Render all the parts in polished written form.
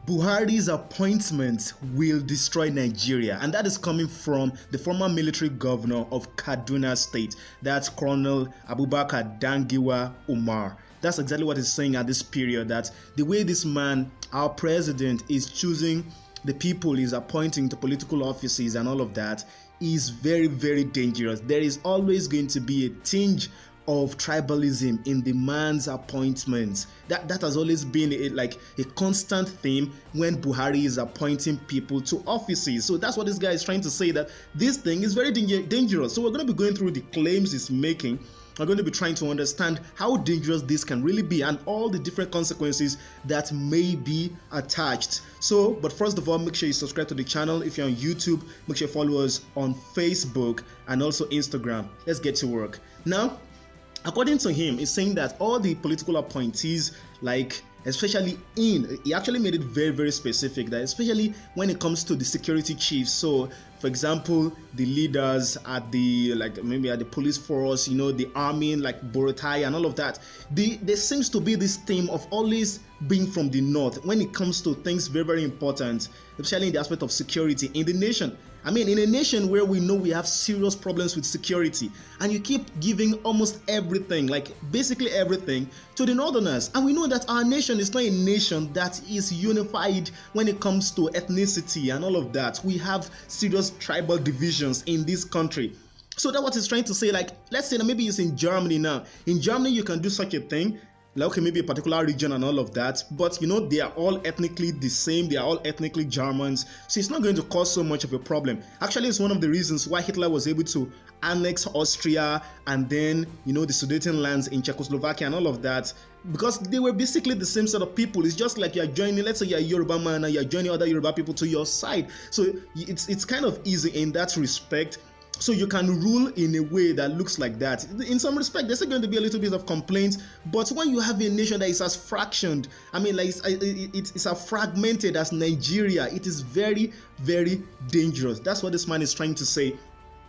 Buhari's appointment will destroy Nigeria, and that is coming from the former military governor of Kaduna State. That's Colonel Abubakar Dangiwa Umar. That's exactly what he's saying at this period, that the way this man, our president, is choosing the people he's appointing to political offices and all of that is very, very dangerous. There is always going to be a tinge of tribalism in the man's appointments. That has always been a constant theme when Buhari is appointing people to offices. So that's what this guy is trying to say, that this thing is very dangerous. So we're going to be going through the claims he's making. We're going to be trying to understand how dangerous this can really be and all the different consequences that may be attached. So, but first of all, make sure you subscribe to the channel. If you're on YouTube, make sure you follow us on Facebook and also Instagram. Let's get to work. Now, according to him, he's saying that all the political appointees, especially he actually made it very, very specific, that especially when it comes to the security chiefs. So, for example, the leaders at maybe at the police force, the army, like Borotai and all of that, there seems to be this theme of always being from the north when it comes to things very, very important, especially in the aspect of security in the nation. I mean, in a nation where we know we have serious problems with security, and you keep giving almost everything, basically everything, to the northerners. And we know that our nation is not a nation that is unified when it comes to ethnicity and all of that. We have serious tribal divisions in this country. So that's what he's trying to say. Let's say that maybe it's in Germany now. In Germany, you can do such a thing. Okay, maybe a particular region and all of that, but they are all ethnically the same, they are all ethnically Germans, so it's not going to cause so much of a problem. Actually, it's one of the reasons why Hitler was able to annex Austria and then, the Sudeten lands in Czechoslovakia and all of that, because they were basically the same set of people. It's just like you're joining, let's say you're a Yoruba man and you're joining other Yoruba people to your side, so it's kind of easy in that respect. So you can rule in a way that looks like that. In some respect, there's going to be a little bit of complaints, but when you have a nation that is as fractioned, it's as fragmented as Nigeria, it is very, very dangerous. That's what this man is trying to say.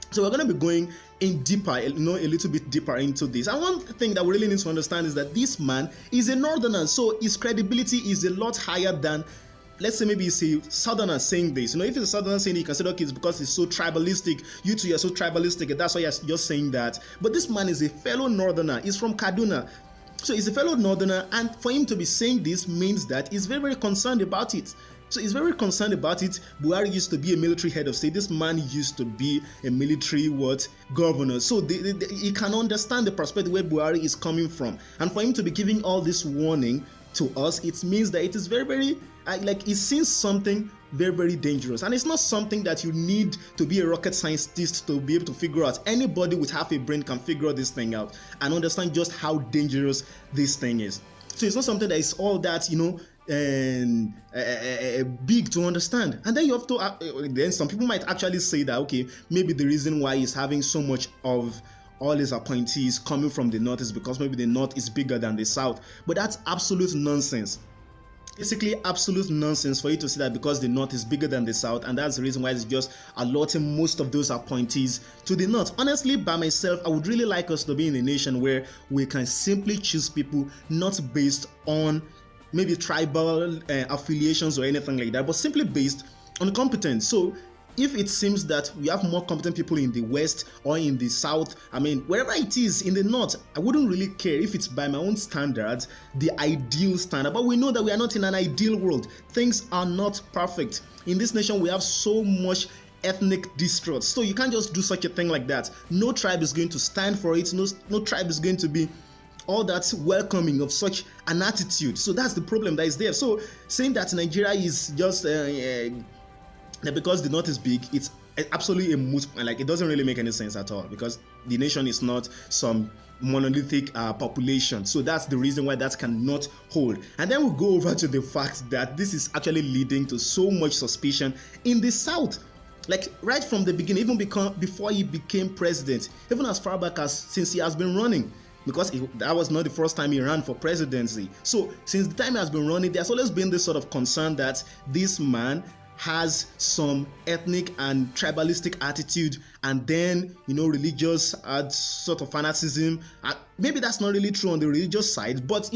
So we're going to be going in deeper, a little bit deeper into this. And one thing that we really need to understand is that this man is a northerner, so his credibility is a lot higher than, let's say maybe it's a southerner saying this. If it's a southerner saying it, you can say, okay, it's because it's so tribalistic. You two are so tribalistic, and that's why you're just saying that. But this man is a fellow northerner. He's from Kaduna. So he's a fellow northerner, and for him to be saying this means that he's very, very concerned about it. So he's very concerned about it. Buhari used to be a military head of state. This man used to be a military governor. So he can understand the perspective where Buhari is coming from. And for him to be giving all this warning to us, it means that it is very, very he's seen something very, very dangerous, and it's not something that you need to be a rocket scientist to be able to figure out. Anybody with half a brain can figure this thing out and understand just how dangerous this thing is. So it's not something that is all that big to understand. And then you have to then some people might actually say that, okay, maybe the reason why he's having so much of all his appointees coming from the north is because maybe the north is bigger than the south. But that's absolute nonsense. Basically absolute nonsense for you to say that because the north is bigger than the south, and that's the reason why it's just allotting most of those appointees to the north. Honestly, by myself, I would really like us to be in a nation where we can simply choose people not based on maybe tribal affiliations or anything like that, but simply based on competence. So if it seems that we have more competent people in the west or in the south, wherever it is in the north, I wouldn't really care if it's by my own standards, the ideal standard. But we know that we are not in an ideal world. Things are not perfect. In this nation, we have so much ethnic distrust. So you can't just do such a thing like that. No tribe is going to stand for it. No tribe is going to be all that welcoming of such an attitude. So that's the problem that is there. So saying that Nigeria is just because the north is big, it's absolutely a moot. It doesn't really make any sense at all, because the nation is not some monolithic population. So that's the reason why that cannot hold. And then we'll go over to the fact that this is actually leading to so much suspicion in the south. Right from the beginning, even before he became president, even as far back as since he has been running, because that was not the first time he ran for presidency. So since the time he has been running, there's always been this sort of concern that this man has some ethnic and tribalistic attitude, and then religious sort of fanaticism. Maybe that's not really true on the religious side, but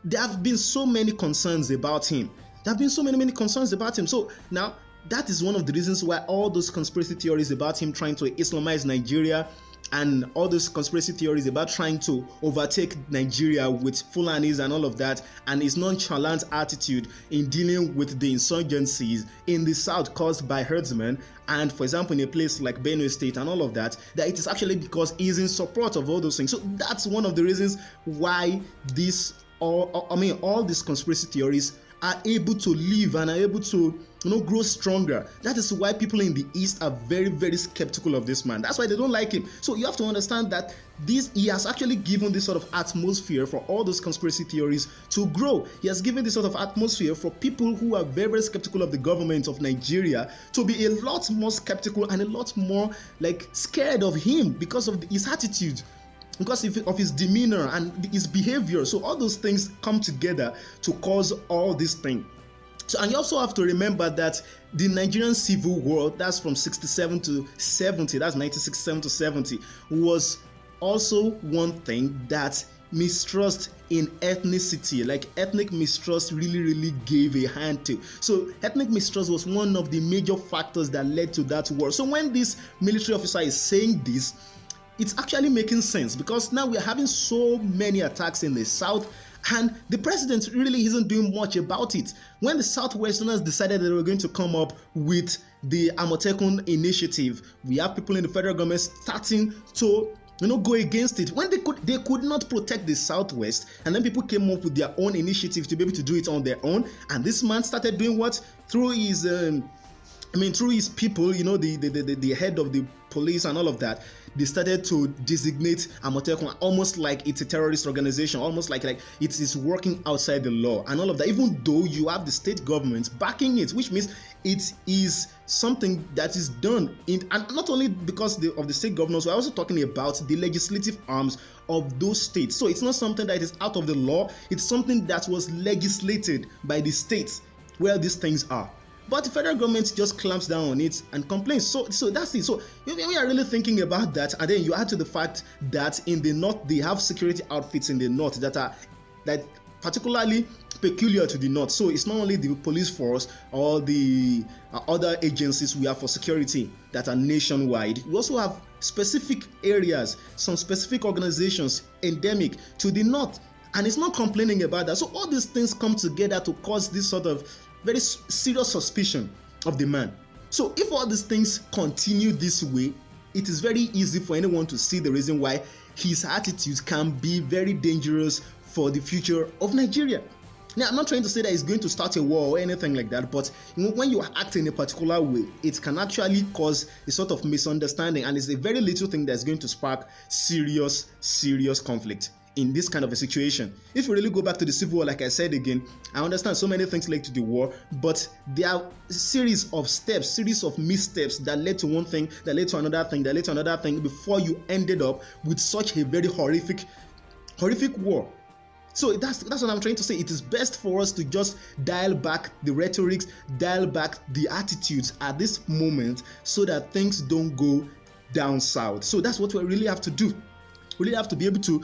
there have been so many concerns about him. There have been so many concerns about him. So now that is one of the reasons why all those conspiracy theories about him trying to Islamize Nigeria and all those conspiracy theories about trying to overtake Nigeria with Fulanis and all of that, and his nonchalant attitude in dealing with the insurgencies in the south caused by herdsmen, and for example in a place like Benue State and all of that, that it is actually because he's in support of all those things. So that's one of the reasons why all these conspiracy theories are able to live and are able to grow stronger. That is why people in the East are very, very skeptical of this man. That's why they don't like him. So you have to understand that he has actually given this sort of atmosphere for all those conspiracy theories to grow. He has given this sort of atmosphere for people who are very, very skeptical of the government of Nigeria to be a lot more skeptical and a lot more scared of him because of his attitude, because of his demeanor and his behavior. So all those things come together to cause all these things. So, and you also have to remember that the Nigerian Civil War, that's from 67 to 70, that's 1967 to 70, was also one thing that mistrust in ethnicity, ethnic mistrust really gave a hand to. So ethnic mistrust was one of the major factors that led to that war. So when this military officer is saying this, it's actually making sense, because now we are having so many attacks in the south and the president really isn't doing much about it. When the Southwesterners decided that they were going to come up with the Amotekun initiative, we have people in the federal government starting to go against it when they could not protect the Southwest, and then people came up with their own initiative to be able to do it on their own. And this man started doing what? Through his people, the head of the police and all of that, they started to designate Amotekun almost like it's a terrorist organization, almost like it is working outside the law and all of that, even though you have the state government backing it, which means it is something that is done and not only because of the state governors, we're also talking about the legislative arms of those states. So it's not something that is out of the law, it's something that was legislated by the states where these things are. But the federal government just clamps down on it and complains. So that's it. So we are really thinking about that, and then you add to the fact that in the north they have security outfits in the north that particularly peculiar to the north. So it's not only the police force or the other agencies we have for security that are nationwide. We also have specific areas, some specific organizations endemic to the north, and it's not complaining about that. So all these things come together to cause this sort of very serious suspicion of the man. So if all these things continue this way, it is very easy for anyone to see the reason why his attitudes can be very dangerous for the future of Nigeria. Now, I'm not trying to say that he's going to start a war or anything like that, but when you act in a particular way, it can actually cause a sort of misunderstanding, and it's a very little thing that's going to spark serious conflict in this kind of a situation. If we really go back to the Civil War, like I said again, I understand so many things led to the war, but there are a series of steps, series of missteps that led to one thing, that led to another thing, that led to another thing before you ended up with such a very horrific war. So that's what I'm trying to say. It is best for us to just dial back the rhetorics, dial back the attitudes at this moment so that things don't go down south. So that's what we really have to do. We really have to be able to,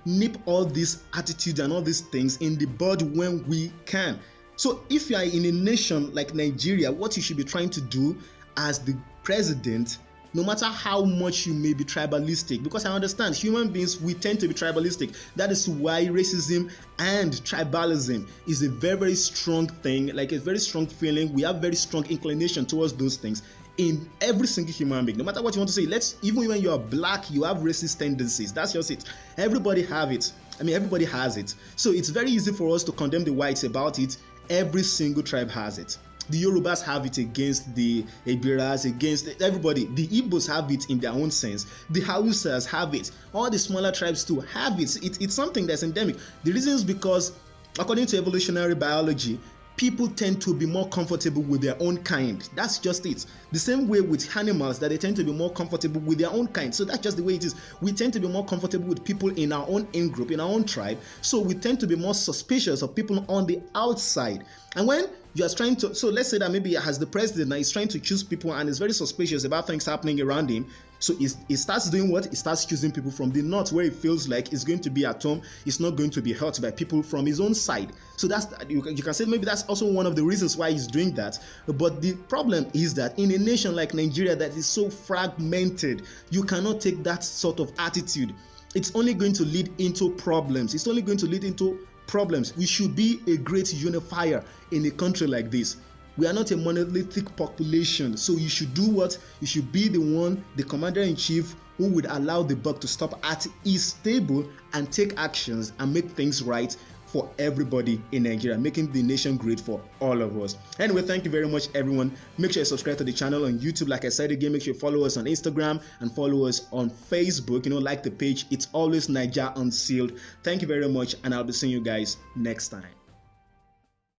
nip all these attitudes and all these things in the bud when we can. So if you are in a nation like Nigeria, what you should be trying to do as the president, no matter how much you may be tribalistic, because I understand human beings, we tend to be tribalistic. That is why racism and tribalism is a very, very strong thing, like a very strong feeling. We have very strong inclination towards those things in every single human being. No matter what you want to say, even when you are black, you have racist tendencies. That's just it. Everybody have it. Everybody has it. So it's very easy for us to condemn the whites about it. Every single tribe has it. The Yorubas have it against the Ibiras, against everybody. The Igbos have it in their own sense. The Hausas have it. All the smaller tribes too have it. It's something that's endemic. The reason is because, according to evolutionary biology, people tend to be more comfortable with their own kind. That's just it. The same way with animals, that they tend to be more comfortable with their own kind. So that's just the way it is. We tend to be more comfortable with people in our own in-group, in our own tribe. So we tend to be more suspicious of people on the outside. And when You are trying to, so let's say that maybe as the president now, he's trying to choose people and is very suspicious about things happening around him. So he starts doing what? He starts choosing people from the north where he feels like he's going to be at home. He's not going to be hurt by people from his own side. So that's, you can say maybe that's also one of the reasons why he's doing that. But the problem is that in a nation like Nigeria that is so fragmented, you cannot take that sort of attitude. It's only going to lead into problems. It's only going to lead into problems. We should be a great unifier in a country like this. We are not a monolithic population, so you should do what? You should be the one, the commander-in-chief, who would allow the buck to stop at his table and take actions and make things right for everybody in Nigeria, making the nation great for all of us. Anyway, thank you very much, everyone. Make sure you subscribe to the channel on YouTube. Like I said again, make sure you follow us on Instagram and follow us on Facebook. Like the page. It's always Naija Unsealed. Thank you very much, and I'll be seeing you guys next time.